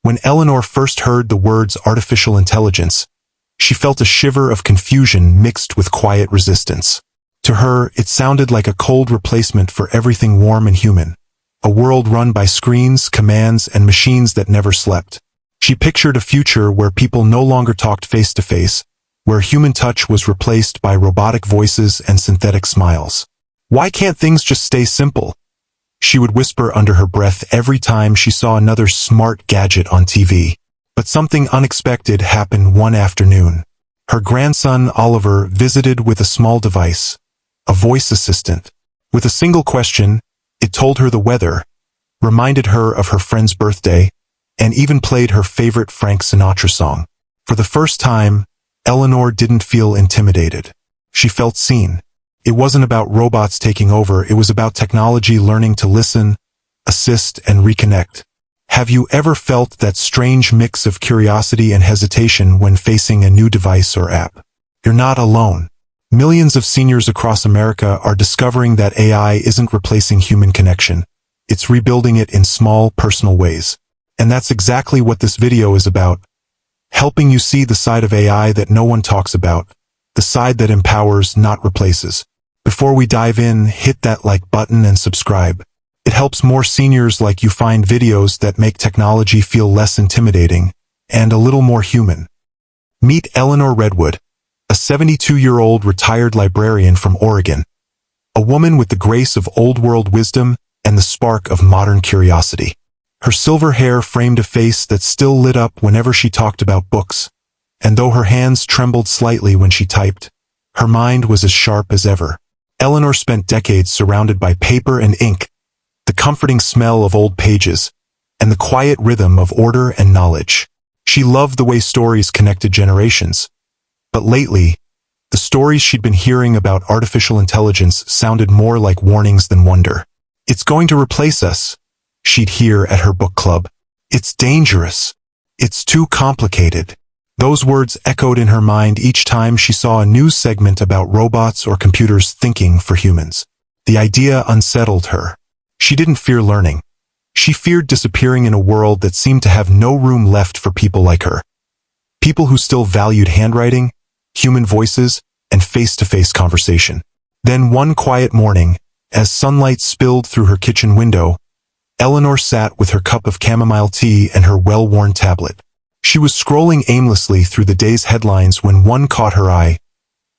When Eleanor first heard the words artificial intelligence, she felt a shiver of confusion mixed with quiet resistance. To her, it sounded like a cold replacement for everything warm and human, a world run by screens, commands, and machines that never slept. She pictured a future where people no longer talked face-to-face, where human touch was replaced by robotic voices and synthetic smiles. "Why can't things just stay simple?" she would whisper under her breath every time she saw another smart gadget on TV. But something unexpected happened one afternoon. Her grandson, Oliver, visited with a small device, a voice assistant. With a single question, it told her the weather, reminded her of her friend's birthday, and even played her favorite Frank Sinatra song. For the first time, Eleanor didn't feel intimidated. She felt seen. It wasn't about robots taking over, it was about technology learning to listen, assist, and reconnect. Have you ever felt that strange mix of curiosity and hesitation when facing a new device or app? You're not alone. Millions of seniors across America are discovering that AI isn't replacing human connection. It's rebuilding it in small, personal ways. And that's exactly what this video is about. Helping you see the side of AI that no one talks about, the side that empowers, not replaces. Before we dive in, hit that like button and subscribe. It helps more seniors like you find videos that make technology feel less intimidating and a little more human. Meet Eleanor Redwood, a 72-year-old retired librarian from Oregon, a woman with the grace of old-world wisdom and the spark of modern curiosity. Her silver hair framed a face that still lit up whenever she talked about books, and though her hands trembled slightly when she typed, her mind was as sharp as ever. Eleanor spent decades surrounded by paper and ink, the comforting smell of old pages, and the quiet rhythm of order and knowledge. She loved the way stories connected generations. But lately, the stories she'd been hearing about artificial intelligence sounded more like warnings than wonder. "It's going to replace us," she'd hear at her book club. "It's dangerous. It's too complicated." Those words echoed in her mind each time she saw a news segment about robots or computers thinking for humans. The idea unsettled her. She didn't fear learning. She feared disappearing in a world that seemed to have no room left for people like her. People who still valued handwriting, human voices, and face-to-face conversation. Then one quiet morning, as sunlight spilled through her kitchen window, Eleanor sat with her cup of chamomile tea and her well-worn tablet. She was scrolling aimlessly through the day's headlines when one caught her eye.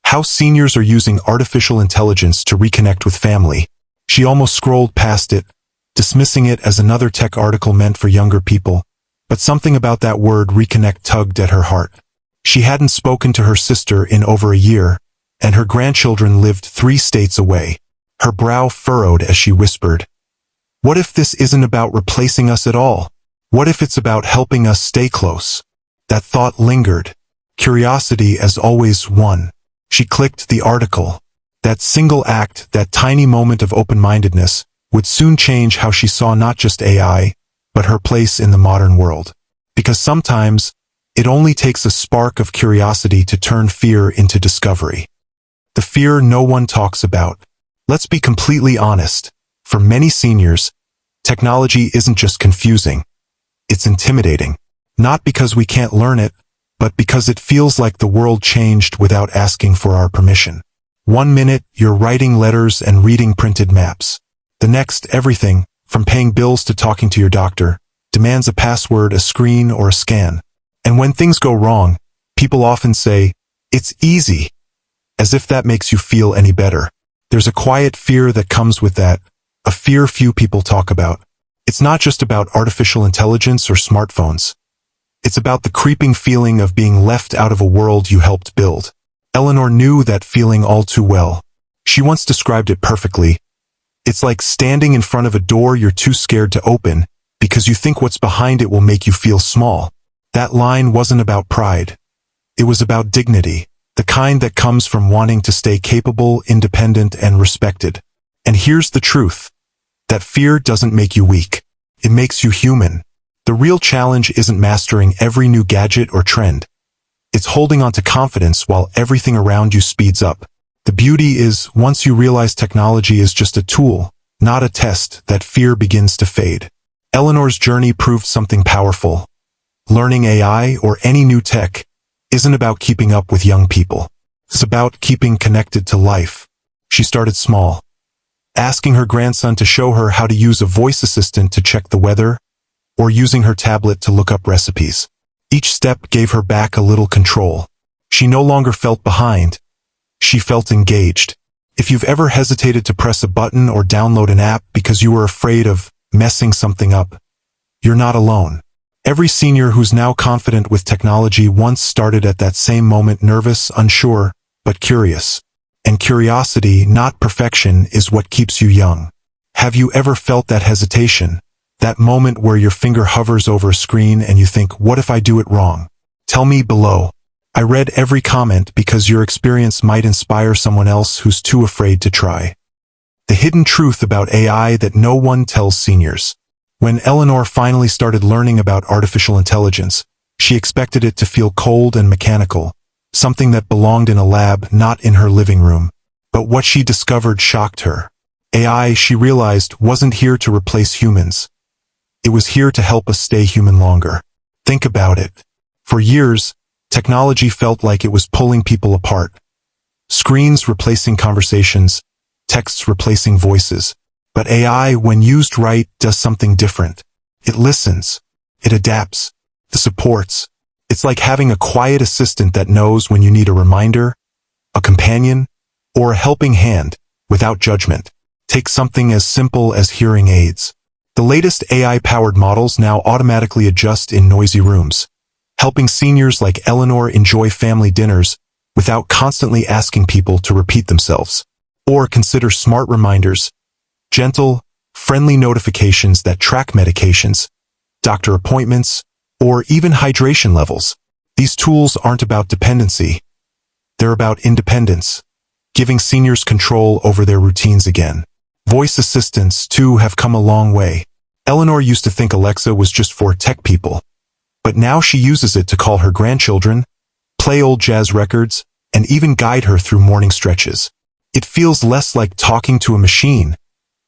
How seniors are using artificial intelligence to reconnect with family. She almost scrolled past it, dismissing it as another tech article meant for younger people. But something about that word reconnect tugged at her heart. She hadn't spoken to her sister in over a year, and her grandchildren lived 3 states away. Her brow furrowed as she whispered, "What if this isn't about replacing us at all? What if it's about helping us stay close?" That thought lingered. Curiosity, as always, won. She clicked the article. That single act, that tiny moment of open-mindedness, would soon change how she saw not just AI, but her place in the modern world. Because sometimes, it only takes a spark of curiosity to turn fear into discovery. The fear no one talks about. Let's be completely honest. For many seniors, technology isn't just confusing. It's intimidating. Not because we can't learn it, but because it feels like the world changed without asking for our permission. One minute, you're writing letters and reading printed maps. The next, everything, from paying bills to talking to your doctor, demands a password, a screen, or a scan. And when things go wrong, people often say, "It's easy," as if that makes you feel any better. There's a quiet fear that comes with that, a fear few people talk about. It's not just about artificial intelligence or smartphones. It's about the creeping feeling of being left out of a world you helped build. Eleanor knew that feeling all too well. She once described it perfectly. It's like standing in front of a door you're too scared to open because you think what's behind it will make you feel small. That line wasn't about pride. It was about dignity, the kind that comes from wanting to stay capable, independent, and respected. And here's the truth. That fear doesn't make you weak. It makes you human. The real challenge isn't mastering every new gadget or trend. It's holding on to confidence while everything around you speeds up. The beauty is, once you realize technology is just a tool, not a test, that fear begins to fade. Eleanor's journey proved something powerful. Learning AI or any new tech isn't about keeping up with young people. It's about keeping connected to life. She started small, asking her grandson to show her how to use a voice assistant to check the weather, or using her tablet to look up recipes. Each step gave her back a little control. She no longer felt behind. She felt engaged. If you've ever hesitated to press a button or download an app because you were afraid of messing something up, you're not alone. Every senior who's now confident with technology once started at that same moment nervous, unsure, but curious. And curiosity, not perfection, is what keeps you young. Have you ever felt that hesitation? That moment where your finger hovers over a screen and you think, what if I do it wrong? Tell me below. I read every comment because your experience might inspire someone else who's too afraid to try. The hidden truth about AI that no one tells seniors. When Eleanor finally started learning about artificial intelligence, she expected it to feel cold and mechanical, something that belonged in a lab, not in her living room. But what she discovered shocked her. AI, she realized, wasn't here to replace humans. It was here to help us stay human longer. Think about it. For years, technology felt like it was pulling people apart. Screens replacing conversations, texts replacing voices. But AI, when used right, does something different. It listens. It adapts. It supports. It's like having a quiet assistant that knows when you need a reminder, a companion, or a helping hand, without judgment. Take something as simple as hearing aids. The latest AI-powered models now automatically adjust in noisy rooms, helping seniors like Eleanor enjoy family dinners without constantly asking people to repeat themselves. Or consider smart reminders, gentle, friendly notifications that track medications, doctor appointments, or even hydration levels. These tools aren't about dependency. They're about independence, giving seniors control over their routines again. Voice assistants, too, have come a long way. Eleanor used to think Alexa was just for tech people, but now she uses it to call her grandchildren, play old jazz records, and even guide her through morning stretches. It feels less like talking to a machine,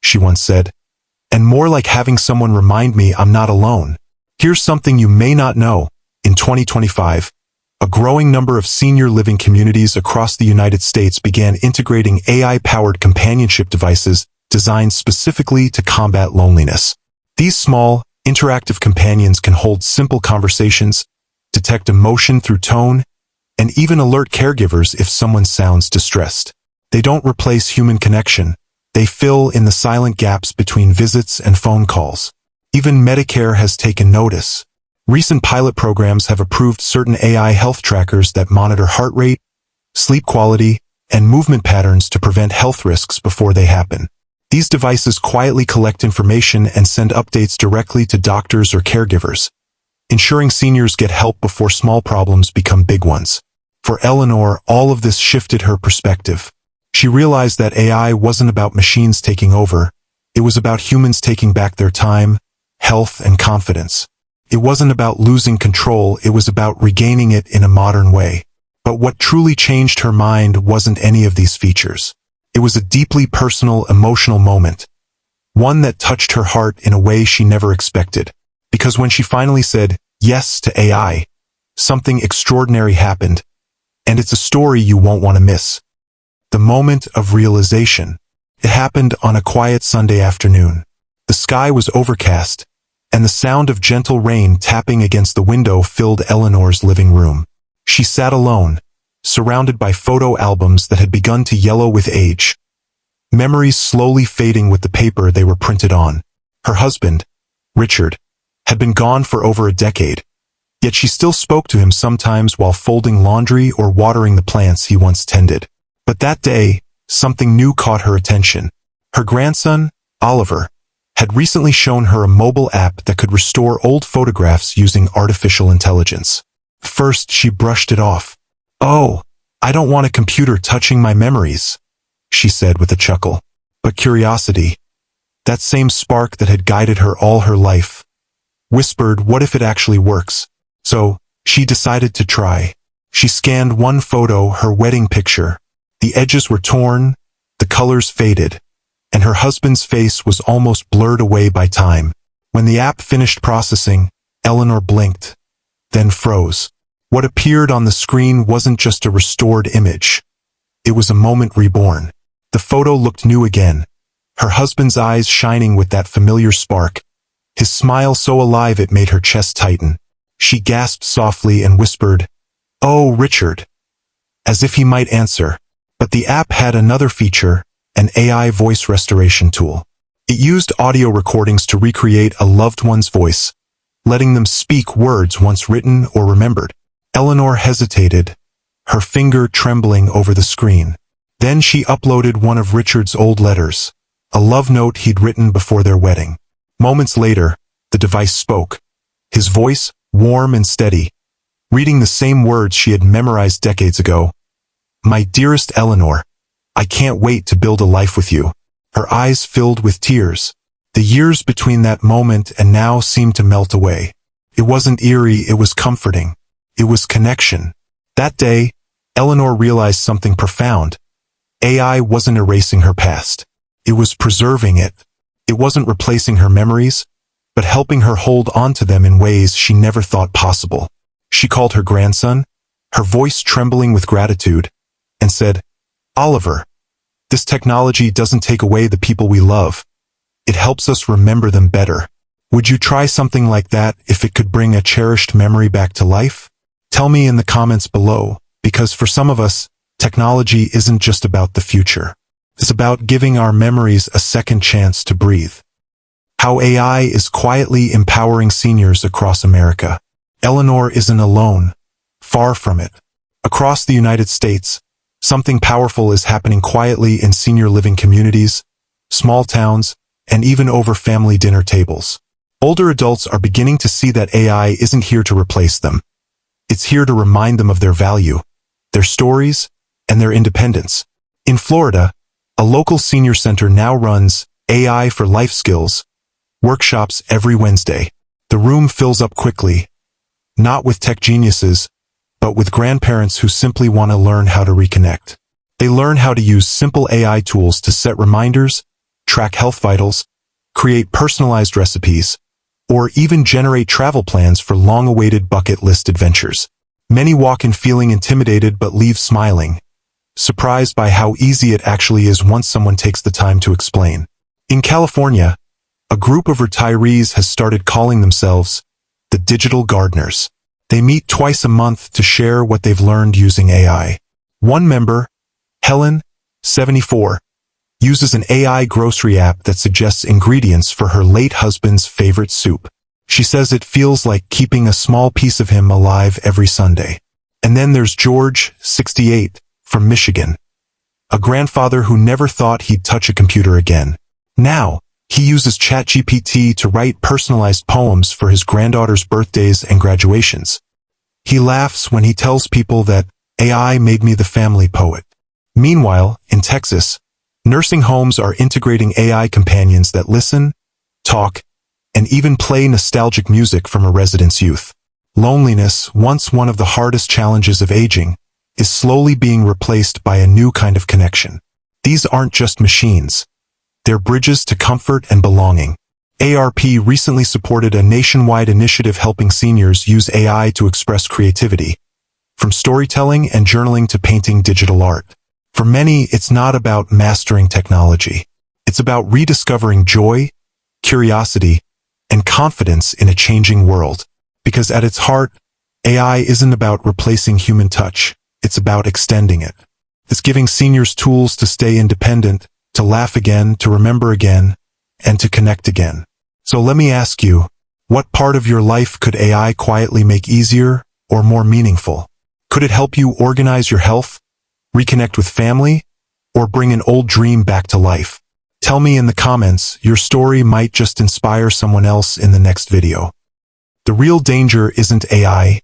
she once said, and more like having someone remind me I'm not alone. Here's something you may not know. In 2025, a growing number of senior living communities across the United States began integrating AI-powered companionship devices designed specifically to combat loneliness. These small, interactive companions can hold simple conversations, detect emotion through tone, and even alert caregivers if someone sounds distressed. They don't replace human connection. They fill in the silent gaps between visits and phone calls. Even Medicare has taken notice. Recent pilot programs have approved certain AI health trackers that monitor heart rate, sleep quality, and movement patterns to prevent health risks before they happen. These devices quietly collect information and send updates directly to doctors or caregivers, ensuring seniors get help before small problems become big ones. For Eleanor, all of this shifted her perspective. She realized that AI wasn't about machines taking over. It was about humans taking back their time, health, and confidence. It wasn't about losing control, it was about regaining it in a modern way. But what truly changed her mind wasn't any of these features. It was a deeply personal, emotional moment. One that touched her heart in a way she never expected. Because when she finally said yes to AI, something extraordinary happened. And it's a story you won't want to miss. The moment of realization. It happened on a quiet Sunday afternoon. The sky was overcast, and the sound of gentle rain tapping against the window filled Eleanor's living room. She sat alone, surrounded by photo albums that had begun to yellow with age, memories slowly fading with the paper they were printed on. Her husband, Richard, had been gone for over a decade, yet she still spoke to him sometimes while folding laundry or watering the plants he once tended. But that day, something new caught her attention. Her grandson, Oliver, had recently shown her a mobile app that could restore old photographs using artificial intelligence. First, she brushed it off. "Oh, I don't want a computer touching my memories," she said with a chuckle. But curiosity, that same spark that had guided her all her life, whispered, what if it actually works? So, she decided to try. She scanned one photo, her wedding picture. The edges were torn, the colors faded, and her husband's face was almost blurred away by time. When the app finished processing, Eleanor blinked. then froze. What appeared on the screen wasn't just a restored image. It was a moment reborn. The photo looked new again, her husband's eyes shining with that familiar spark, his smile so alive it made her chest tighten. She gasped softly and whispered, "Oh, Richard," as if he might answer. But the app had another feature, an AI voice restoration tool. It used audio recordings to recreate a loved one's voice, letting them speak words once written or remembered. Eleanor hesitated, her finger trembling over the screen. Then she uploaded one of Richard's old letters, a love note he'd written before their wedding. Moments later, the device spoke, his voice warm and steady, reading the same words she had memorized decades ago. "My dearest Eleanor, I can't wait to build a life with you." Her eyes filled with tears. The years between that moment and now seemed to melt away. It wasn't eerie, it was comforting. It was connection. That day, Eleanor realized something profound. AI wasn't erasing her past. It was preserving it. It wasn't replacing her memories, but helping her hold on to them in ways she never thought possible. She called her grandson, her voice trembling with gratitude, and said, "Oliver, this technology doesn't take away the people we love. It helps us remember them better. Would you try something like that if it could bring a cherished memory back to life? Tell me in the comments below, because for some of us, technology isn't just about the future. It's about giving our memories a second chance to breathe." How AI is quietly empowering seniors across America. Eleanor isn't alone. Far from it. Across the United States, something powerful is happening quietly in senior living communities, small towns, and even over family dinner tables. Older adults are beginning to see that AI isn't here to replace them. It's here to remind them of their value, their stories, and their independence. In Florida, a local senior center now runs AI for Life Skills workshops every Wednesday. The room fills up quickly, not with tech geniuses, but with grandparents who simply want to learn how to reconnect. They learn how to use simple AI tools to set reminders, track health vitals, create personalized recipes, or even generate travel plans for long-awaited bucket list adventures. Many walk in feeling intimidated but leave smiling, surprised by how easy it actually is once someone takes the time to explain. In California, a group of retirees has started calling themselves the Digital Gardeners. They meet twice a month to share what they've learned using AI. One member, Helen, 74, uses an AI grocery app that suggests ingredients for her late husband's favorite soup. She says it feels like keeping a small piece of him alive every Sunday. And then there's George, 68, from Michigan, a grandfather who never thought he'd touch a computer again. Now, he uses ChatGPT to write personalized poems for his granddaughter's birthdays and graduations. He laughs when he tells people that AI made me the family poet. Meanwhile, in Texas, nursing homes are integrating AI companions that listen, talk, and even play nostalgic music from a resident's youth. Loneliness, once one of the hardest challenges of aging, is slowly being replaced by a new kind of connection. These aren't just machines. They're bridges to comfort and belonging. ARP recently supported a nationwide initiative helping seniors use AI to express creativity, from storytelling and journaling to painting digital art. For many, it's not about mastering technology. It's about rediscovering joy, curiosity, and confidence in a changing world. Because at its heart, AI isn't about replacing human touch. It's about extending it. It's giving seniors tools to stay independent, to laugh again, to remember again, and to connect again. So let me ask you, what part of your life could AI quietly make easier or more meaningful? Could it help you organize your health, reconnect with family, or bring an old dream back to life? Tell me in the comments. Your story might just inspire someone else in the next video. The real danger isn't AI,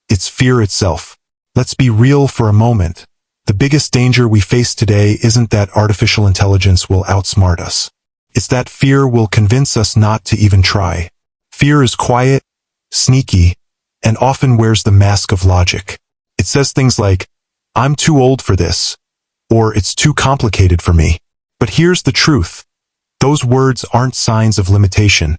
it's fear itself. Let's be real for a moment. The biggest danger we face today isn't that artificial intelligence will outsmart us. It's that fear will convince us not to even try. Fear is quiet, sneaky, and often wears the mask of logic. It says things like, "I'm too old for this," or "It's too complicated for me." But here's the truth. Those words aren't signs of limitation.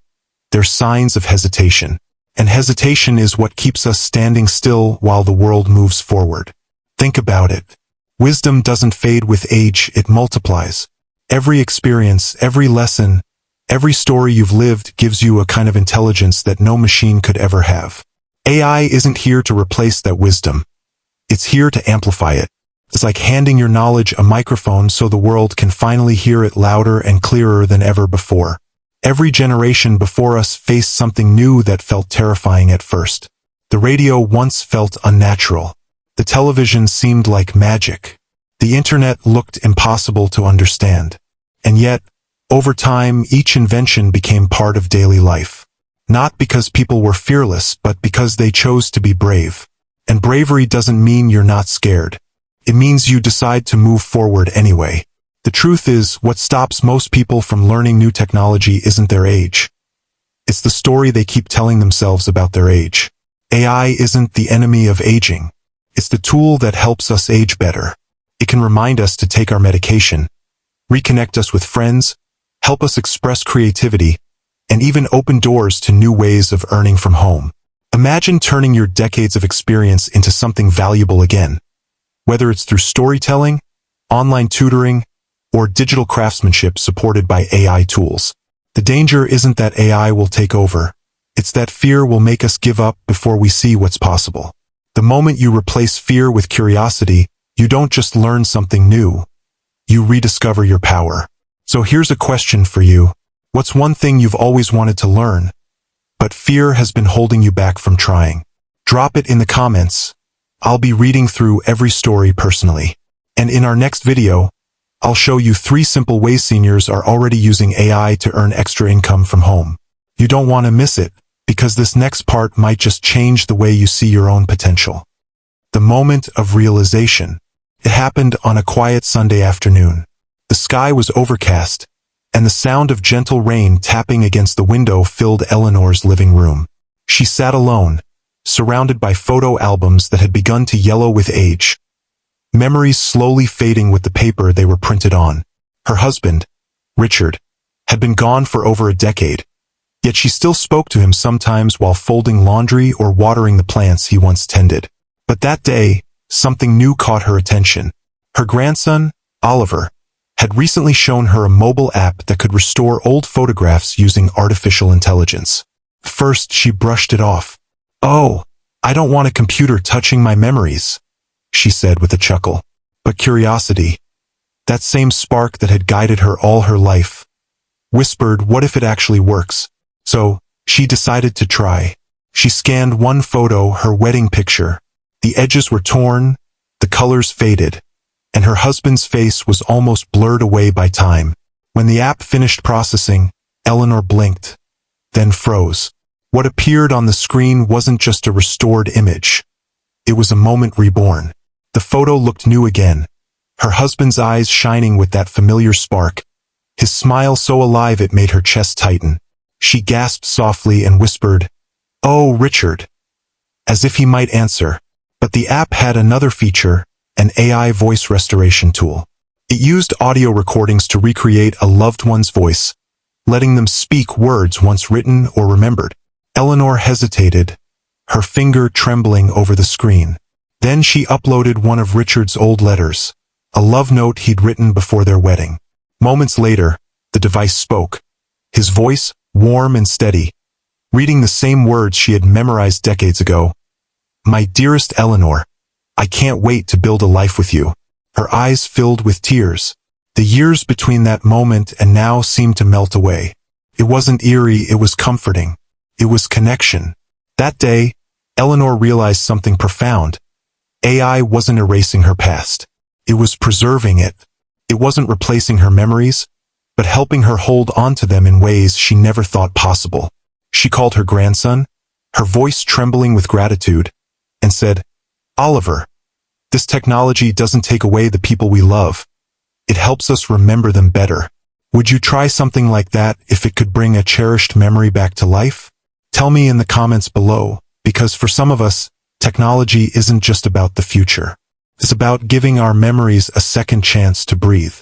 They're signs of hesitation. And hesitation is what keeps us standing still while the world moves forward. Think about it. Wisdom doesn't fade with age, it multiplies. Every experience, every lesson, every story you've lived gives you a kind of intelligence that no machine could ever have. AI isn't here to replace that wisdom. It's here to amplify it. It's like handing your knowledge a microphone so the world can finally hear it louder and clearer than ever before. Every generation before us faced something new that felt terrifying at first. The radio once felt unnatural. The television seemed like magic. The internet looked impossible to understand. And yet, over time, each invention became part of daily life. Not because people were fearless, but because they chose to be brave. And bravery doesn't mean you're not scared. It means you decide to move forward anyway. The truth is, what stops most people from learning new technology isn't their age. It's the story they keep telling themselves about their age. AI isn't the enemy of aging. It's the tool that helps us age better. It can remind us to take our medication, reconnect us with friends, help us express creativity, and even open doors to new ways of earning from home. Imagine turning your decades of experience into something valuable again. Whether it's through storytelling, online tutoring, or digital craftsmanship supported by AI tools. The danger isn't that AI will take over. It's that fear will make us give up before we see what's possible. The moment you replace fear with curiosity, you don't just learn something new. You rediscover your power. So here's a question for you. What's one thing you've always wanted to learn, but fear has been holding you back from trying? Drop it in the comments. I'll be reading through every story personally. And in our next video, I'll show you 3 simple ways seniors are already using AI to earn extra income from home. You don't want to miss it, because this next part might just change the way you see your own potential. The moment of realization. It happened on a quiet Sunday afternoon. The sky was overcast, and the sound of gentle rain tapping against the window filled Eleanor's living room. She sat alone, surrounded by photo albums that had begun to yellow with age. Memories slowly fading with the paper they were printed on. Her husband, Richard, had been gone for over a decade, yet she still spoke to him sometimes while folding laundry or watering the plants he once tended. But that day, something new caught her attention. Her grandson, Oliver, had recently shown her a mobile app that could restore old photographs using artificial intelligence. First, she brushed it off. "Oh, I don't want a computer touching my memories," she said with a chuckle. But curiosity, that same spark that had guided her all her life, whispered, what if it actually works? So, she decided to try. She scanned one photo, her wedding picture. The edges were torn, the colors faded, and her husband's face was almost blurred away by time. When the app finished processing, Eleanor blinked, then froze. What appeared on the screen wasn't just a restored image. It was a moment reborn. The photo looked new again, her husband's eyes shining with that familiar spark, his smile so alive it made her chest tighten. She gasped softly and whispered, "Oh, Richard," as if he might answer. But the app had another feature, an AI voice restoration tool. It used audio recordings to recreate a loved one's voice, letting them speak words once written or remembered. Eleanor hesitated, her finger trembling over the screen. Then she uploaded one of Richard's old letters, a love note he'd written before their wedding. Moments later, the device spoke, his voice warm and steady, reading the same words she had memorized decades ago. "My dearest Eleanor, I can't wait to build a life with you." Her eyes filled with tears. The years between that moment and now seemed to melt away. It wasn't eerie, it was comforting. It was connection. That day, Eleanor realized something profound. AI wasn't erasing her past. It was preserving it. It wasn't replacing her memories, but helping her hold on to them in ways she never thought possible. She called her grandson, her voice trembling with gratitude, and said, "Oliver, this technology doesn't take away the people we love. It helps us remember them better. Would you try something like that if it could bring a cherished memory back to life?" Tell me in the comments below, because for some of us, technology isn't just about the future. It's about giving our memories a second chance to breathe.